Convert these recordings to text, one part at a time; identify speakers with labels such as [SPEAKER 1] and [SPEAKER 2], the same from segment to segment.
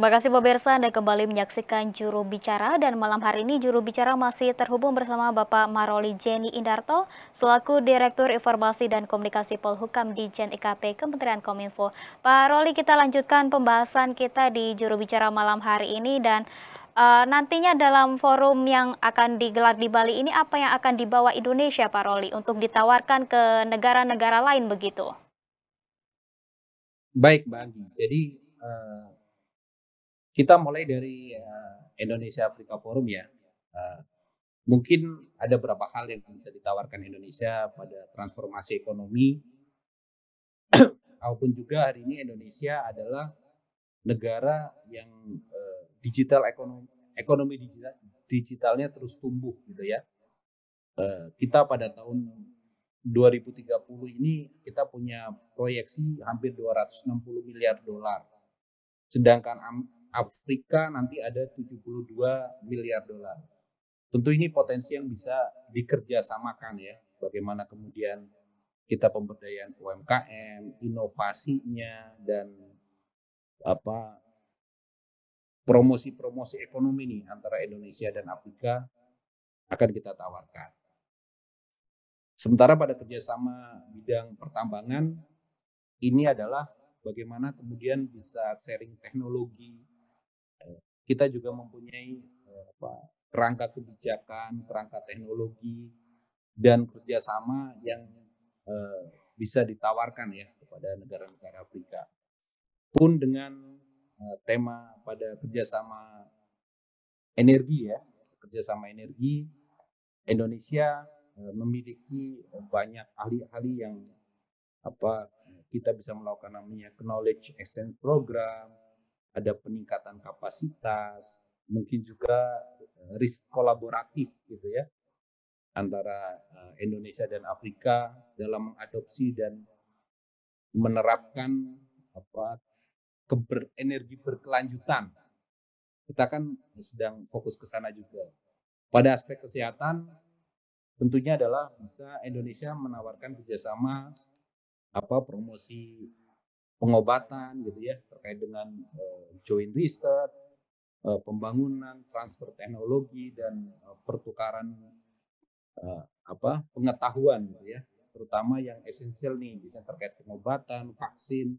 [SPEAKER 1] Terima kasih pemirsa, Anda kembali menyaksikan Juru Bicara dan malam hari ini Juru Bicara masih terhubung bersama Bapak Maroli Jenny Indarto selaku Direktur Informasi dan Komunikasi Polhukam di Jen IKP Kementerian Kominfo. Pak Roli, kita lanjutkan pembahasan kita di Juru Bicara malam hari ini dan nantinya dalam forum yang akan digelar di Bali ini apa yang akan dibawa Indonesia, Pak Roli, untuk ditawarkan ke negara-negara lain begitu?
[SPEAKER 2] Baik, Mbak Anggi. Jadi, kita mulai dari, Indonesia Afrika Forum ya. Eee, Mungkin ada beberapa hal yang bisa ditawarkan Indonesia pada transformasi ekonomi, maupun juga hari ini Indonesia adalah negara yang, digital ekonomi digitalnya terus tumbuh gitu ya. Kita pada tahun 2030 ini kita punya proyeksi hampir 260 miliar dolar. Sedangkan Afrika nanti ada 72 miliar dolar. Tentu ini potensi yang bisa dikerjasamakan ya. Bagaimana kemudian kita pemberdayaan UMKM, inovasinya dan apa promosi-promosi ekonomi nih antara Indonesia dan Afrika akan kita tawarkan. Sementara pada kerjasama bidang pertambangan ini adalah bagaimana kemudian bisa sharing teknologi. Kita juga mempunyai kerangka kebijakan, kerangka teknologi, dan kerjasama yang bisa ditawarkan ya kepada negara-negara Afrika. Pun dengan tema pada kerjasama energi ya, kerjasama energi, Indonesia memiliki banyak ahli-ahli yang kita bisa melakukan namanya knowledge exchange program, ada peningkatan kapasitas, mungkin juga risk kolaboratif gitu ya antara Indonesia dan Afrika dalam mengadopsi dan menerapkan energi berkelanjutan. Kita kan sedang fokus ke sana juga. Pada aspek kesehatan, tentunya adalah bisa Indonesia menawarkan kerjasama promosi pengobatan gitu ya terkait dengan joint research, pembangunan, transfer teknologi dan pertukaran pengetahuan gitu ya, terutama yang esensial nih bisa terkait pengobatan, vaksin,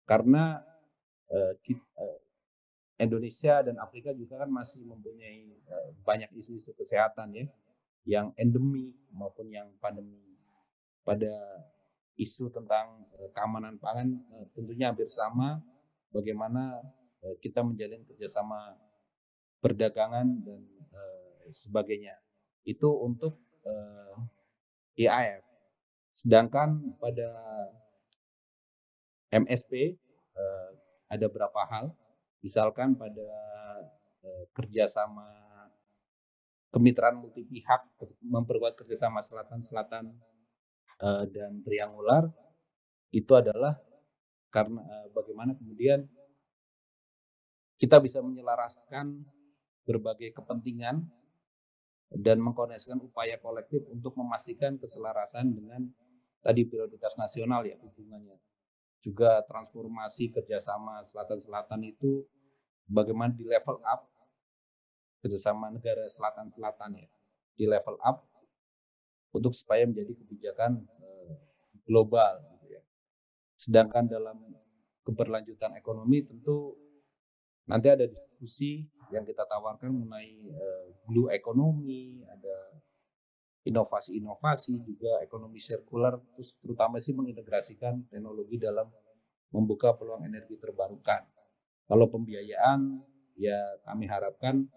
[SPEAKER 2] karena Indonesia dan Afrika juga kan masih mempunyai banyak isu-isu kesehatan ya, yang endemi maupun yang pandemi. Pada isu tentang keamanan pangan tentunya hampir sama, bagaimana kita menjalin kerjasama perdagangan dan sebagainya. Itu untuk IAF. Sedangkan pada MSP ada beberapa hal, misalkan pada kerjasama kemitraan multi pihak, memperkuat kerjasama selatan-selatan dan triangular, itu adalah karena bagaimana kemudian kita bisa menyelaraskan berbagai kepentingan dan mengkoordinasikan upaya kolektif untuk memastikan keselarasan dengan tadi prioritas nasional ya hubungannya. Juga transformasi kerjasama selatan-selatan itu bagaimana di level up kerjasama negara selatan-selatan ya, di level up untuk supaya menjadi kebijakan global gitu ya. Sedangkan dalam keberlanjutan ekonomi tentu nanti ada diskusi yang kita tawarkan mengenai blue economy, ada inovasi-inovasi juga ekonomi sirkular, terus terutama sih mengintegrasikan teknologi dalam membuka peluang energi terbarukan. Kalau pembiayaan ya kami harapkan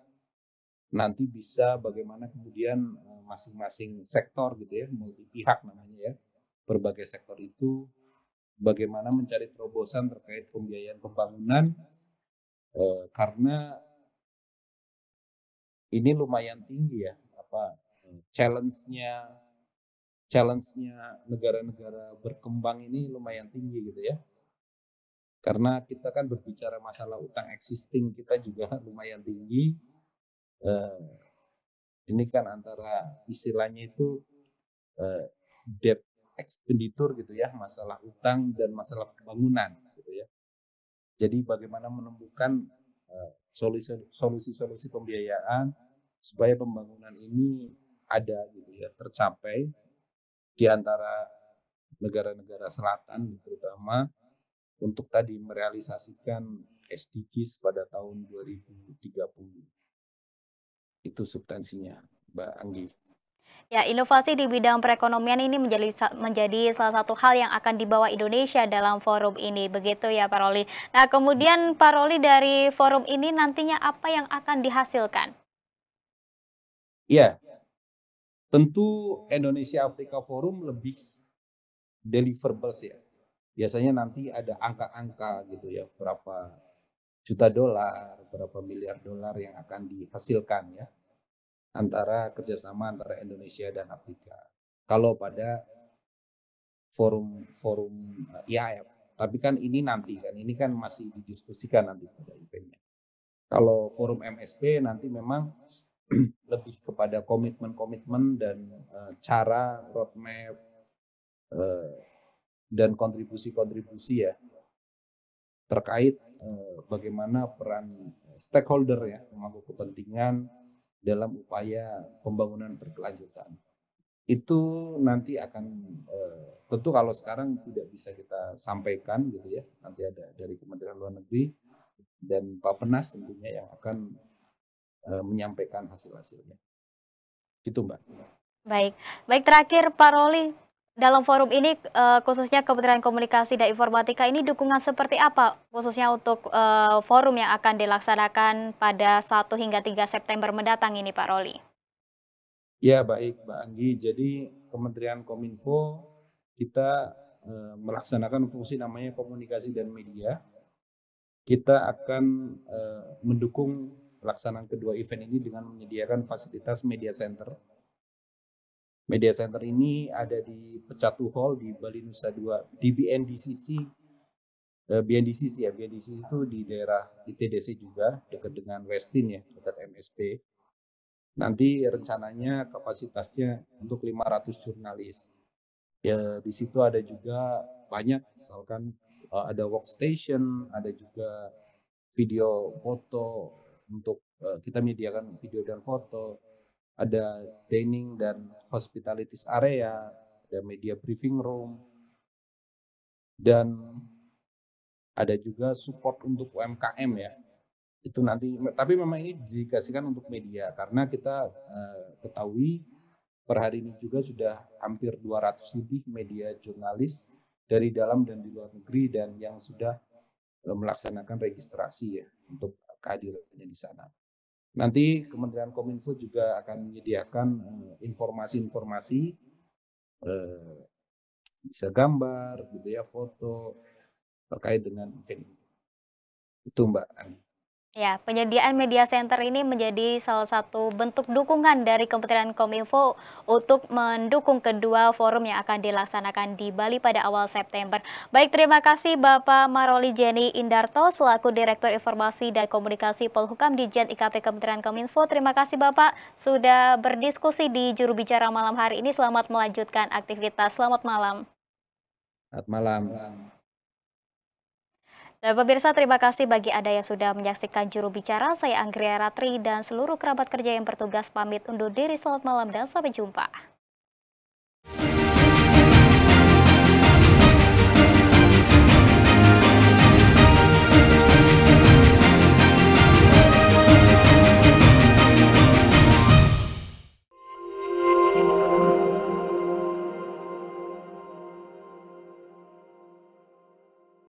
[SPEAKER 2] nanti bisa bagaimana kemudian masing-masing sektor gitu ya, multi pihak namanya ya, berbagai sektor itu bagaimana mencari terobosan terkait pembiayaan pembangunan karena ini lumayan tinggi ya challenge-nya negara-negara berkembang ini lumayan tinggi gitu ya. Karena kita kan berbicara masalah utang existing kita juga lumayan tinggi. Ini kan antara istilahnya itu debt expenditure gitu ya, masalah utang dan masalah pembangunan gitu ya. Jadi bagaimana menemukan solusi-solusi pembiayaan supaya pembangunan ini ada gitu ya, tercapai di antara negara-negara selatan terutama untuk tadi merealisasikan SDGs pada tahun 2030. Itu substansinya, Mbak Anggi.
[SPEAKER 1] Ya, inovasi di bidang perekonomian ini menjadi salah satu hal yang akan dibawa Indonesia dalam forum ini, begitu ya Pak Roli. Nah, kemudian Pak Roli, dari forum ini nantinya apa yang akan dihasilkan?
[SPEAKER 2] Iya, tentu Indonesia Afrika Forum lebih deliverables ya. Biasanya nanti ada angka-angka gitu ya, berapa juta dolar, berapa miliar dolar yang akan dihasilkan ya antara kerjasama antara Indonesia dan Afrika. Kalau pada forum IAF, tapi kan ini nanti kan, ini kan masih didiskusikan nanti pada eventnya. Kalau forum MSP nanti memang lebih kepada komitmen-komitmen dan cara roadmap dan kontribusi-kontribusi ya terkait bagaimana peran stakeholder ya, pemangku kepentingan dalam upaya pembangunan berkelanjutan. Itu nanti akan tentu kalau sekarang tidak bisa kita sampaikan gitu ya, nanti ada dari Kementerian Luar Negeri dan Bappenas tentunya yang akan menyampaikan hasil-hasilnya. Gitu Mbak.
[SPEAKER 1] Baik, baik, terakhir Pak Roli, dalam forum ini khususnya Kementerian Komunikasi dan Informatika ini dukungan seperti apa khususnya untuk forum yang akan dilaksanakan pada 1 hingga 3 September mendatang ini Pak Roli?
[SPEAKER 2] Ya baik Mbak Anggi, jadi Kementerian Kominfo kita melaksanakan fungsi namanya komunikasi dan media. Kita akan mendukung pelaksanaan kedua event ini dengan menyediakan fasilitas media center. Media center ini ada di Pecatu Hall di Bali Nusa Dua, di BNDCC. BNDCC ya, BNDCC itu di daerah ITDC juga, dekat dengan Westin ya, dekat MSP. Nanti rencananya kapasitasnya untuk 500 jurnalis. Ya, di situ ada juga banyak, misalkan ada workstation, ada juga video foto untuk kita menyediakan video dan foto, ada dining dan hospitalities area, ada media briefing room, dan ada juga support untuk UMKM ya. Itu nanti, tapi memang ini didedikasikan untuk media karena kita ketahui per hari ini juga sudah hampir 200 lebih media jurnalis dari dalam dan di luar negeri dan yang sudah melaksanakan registrasi ya untuk kehadirannya di sana. Nanti Kementerian Kominfo juga akan menyediakan informasi-informasi, bisa gambar, gitu ya, foto terkait dengan event ini. Itu Mbak Ani.
[SPEAKER 1] Ya, penyediaan media center ini menjadi salah satu bentuk dukungan dari Kementerian Kominfo untuk mendukung kedua forum yang akan dilaksanakan di Bali pada awal September. Baik, terima kasih Bapak Maroli Jenny Indarto selaku Direktur Informasi dan Komunikasi Polhukam di Jen IKP Kementerian Kominfo. Terima kasih Bapak sudah berdiskusi di juru bicara malam hari ini. Selamat melanjutkan aktivitas. Selamat malam.
[SPEAKER 2] Selamat malam.
[SPEAKER 1] Dan pemirsa, terima kasih bagi Anda yang sudah menyaksikan juru bicara. Saya Anggria Ratri dan seluruh kerabat kerja yang bertugas pamit undur diri. Selamat malam dan sampai jumpa.